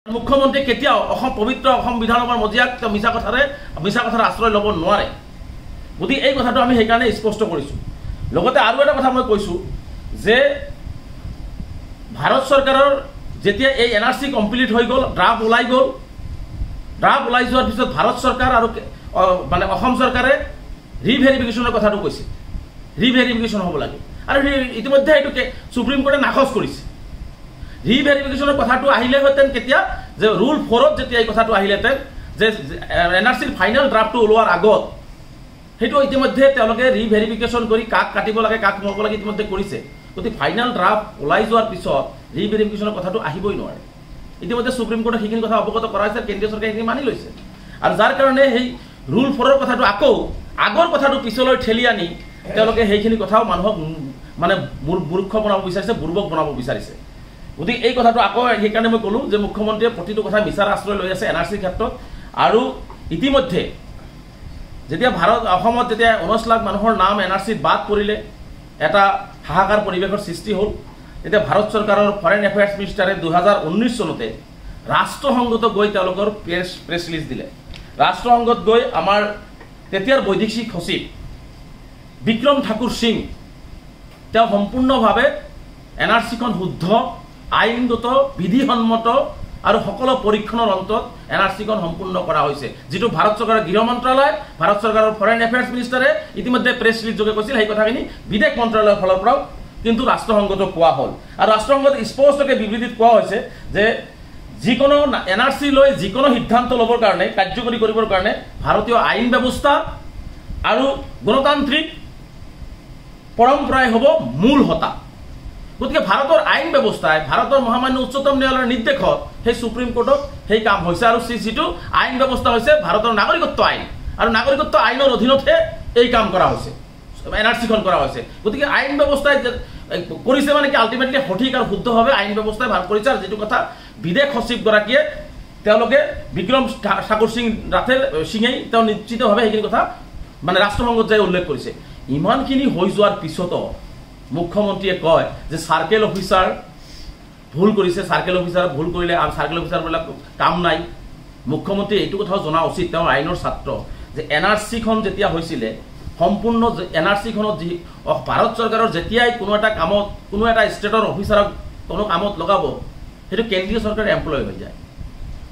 মুখ্যমন্ত্ৰী কেতিয়াও পবিত্ৰ অসম বিধানসভাৰ মজিয়াক মিছা কথাৰ আশ্ৰয় ল'ব নোৱাৰে। গতিকে এই কথাটো আমি সেইকাৰণে স্পষ্ট কৰিছোঁ। লগতে আৰু এটা কথা মই কৈছোঁ যে ভাৰত চৰকাৰৰ যেতিয়া এই NRC কমপ্লিট হৈ গ'ল, ড্ৰাফ্ট ওলাই গ'ল, ড্ৰাফ্ট ওলাই যোৱাৰ পিছত ভাৰত চৰকাৰ আৰু মানে অসম চৰকাৰে ৰিভেৰিফিকেশ্যনৰ কথাটো কৈছে, ৰিভেৰিফিকেশ্যন হ'ব লাগে। আৰু ইতিমধ্যে এইটোকে সুপ্ৰিম কোৰ্টে নাকচ কৰিছে। ৰিভেৰিফিকেশ্যনৰ কথাটো আহিলেহেঁতেন কেতিয়া, যে ৰুল 4ত যেতিয়া এই কথাটো আহিলেহেঁতেন যে NRCৰ ফাইনেল ড্ৰাফ্টটো ওলোৱাৰ আগত, সেইটো ইতিমধ্যে তেওঁলোকে ৰিভেৰিফিকেশ্যন কৰি কাক কাটিব লাগে কাক সোমাব লাগে ইতিমধ্যে কৰিছে। গতিকে ফাইনেল ড্ৰাফ্ট ওলাই যোৱাৰ পিছত ৰিভেৰিফিকেশ্যনৰ কথাটো আহিবই নোৱাৰে। ইতিমধ্যে সুপ্ৰিম কোৰ্টে সেইখিনি কথা অৱগত কৰাইছে, কেন্দ্ৰীয় চৰকাৰে সেইখিনি মানি লৈছে। আৰু যাৰ কাৰণে সেই ৰুল 4ৰ কথাটো আকৌ আগৰ কথাটো পিছলৈ ঠেলি আনি তেওঁলোকে সেইখিনি কথাও মানুহক মানে মূৰ্খ বনাব বিচাৰিছে, বুৰ্বক বনাব বিচাৰিছে। গতিকে এই কথাটো আকৌ সেইকাৰণে মই ক'লোঁ যে মুখ্যমন্ত্ৰীয়ে প্ৰতিটো কথা মিছাৰ আশ্ৰয় লৈ আছে NRCৰ ক্ষেত্ৰত। আৰু ইতিমধ্যে যেতিয়া অসমত যেতিয়া 19 লাখ মানুহৰ নাম NRCত বাদ পৰিলে, এটা হাহাকাৰ পৰিৱেশৰ সৃষ্টি হ'ল। তেতিয়া ভাৰত চৰকাৰৰ ফৰেইন এফেয়াৰ্ছ মিনিষ্টাৰে 2019 চনতে ৰাষ্ট্ৰসংঘত গৈ তেওঁলোকৰ প্ৰেছ ৰিলিজ দিলে। ৰাষ্ট্ৰসংঘত গৈ আমাৰ তেতিয়াৰ বৈদেশিক সচিব বিক্ৰম ঠাকুৰ সিং তেওঁ সম্পূৰ্ণভাৱে NRCখন শুদ্ধ, আইনগত, বিধিসন্মত আৰু সকলো পৰীক্ষণৰ অন্তত NRCখন সম্পূৰ্ণ কৰা হৈছে, যিটো ভাৰত চৰকাৰৰ গৃহ মন্ত্ৰালয়, ভাৰত চৰকাৰৰ ফৰেইন এফেয়াৰ্ছ মিনিষ্টাৰে ইতিমধ্যে প্ৰেছ ৰিলিজ যোগে কৈছিল। সেই কথাখিনি বিদেশ মন্ত্ৰালয়ৰ ফালৰ পৰাও কিন্তু ৰাষ্ট্ৰসংঘতো কোৱা হ'ল। আৰু ৰাষ্ট্ৰসংঘত স্পষ্টকৈ বিবৃতিত কোৱা হৈছে যে যিকোনো NRC লৈ যিকোনো সিদ্ধান্ত ল'বৰ কাৰণে, কাৰ্যকৰী কৰিবৰ কাৰণে ভাৰতীয় আইন ব্যৱস্থা আৰু গণতান্ত্ৰিক পৰম্পৰাই হ'ব মূল হোতা। গতিকে ভাৰতৰ আইন ব্যৱস্থাই, ভাৰতৰ মহামান্য উচ্চতম ন্যায়ালয়ৰ নিৰ্দেশত সেই সুপ্ৰিম কোৰ্টত সেই কাম হৈছে। আৰু যিটো আইন ব্যৱস্থা হৈছে ভাৰতৰ নাগৰিকত্ব আইন, আৰু নাগৰিকত্ব আইনৰ অধীনতহে এই কাম কৰা হৈছে, NRCখন কৰা হৈছে। গতিকে আইন ব্যৱস্থাই কৰিছে মানে কি আল্টিমেটলি সঠিক আৰু শুদ্ধভাৱে আইন ব্যৱস্থাই ভাল কৰিছে। আৰু যিটো কথা বিদেশ সচিবগৰাকীয়ে তেওঁলোকে বিক্ৰম ঠাকুৰ সিঙেই তেওঁ নিশ্চিতভাৱে সেইখিনি কথা মানে ৰাষ্ট্ৰসংঘত যাই উল্লেখ কৰিছে। ইমানখিনি হৈ যোৱাৰ পিছতো মুখ্যমন্ত্ৰীয়ে কয় যে চাৰ্কেল অফিচাৰ ভুল কৰিছে, চাৰ্কেল অফিচাৰ ভুল কৰিলে আৰু চাৰ্কেল অফিচাৰবিলাক কাম নাই। মুখ্যমন্ত্ৰীয়ে এইটো কথাও জনা উচিত, তেওঁ আইনৰ ছাত্ৰ, যে NRCখন যেতিয়া হৈছিলে সম্পূৰ্ণ NRCখনত যি ভাৰত চৰকাৰৰ যেতিয়াই কোনো এটা কামত কোনো এটা ষ্টেটৰ অফিচাৰক কোনো কামত লগাব, সেইটো কেন্দ্ৰীয় চৰকাৰৰ এমপ্লয় হৈ যায়।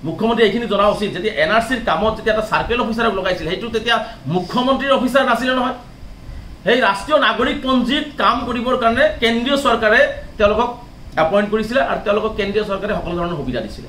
মুখ্যমন্ত্ৰীয়ে এইখিনি জনা উচিত, যেতিয়া NRCৰ কামত যেতিয়া এটা চাৰ্কেল অফিচাৰক লগাইছিল, সেইটো তেতিয়া মুখ্যমন্ত্ৰীৰ অফিচাৰ নাছিলে নহয়। সেই ৰাষ্ট্ৰীয় নাগৰিকপঞ্জীত কাম কৰিবৰ কাৰণে কেন্দ্ৰীয় চৰকাৰে তেওঁলোকক এপইণ্ট কৰিছিলে আৰু তেওঁলোকক কেন্দ্ৰীয় চৰকাৰে সকলো ধৰণৰ সুবিধা দিছিলে।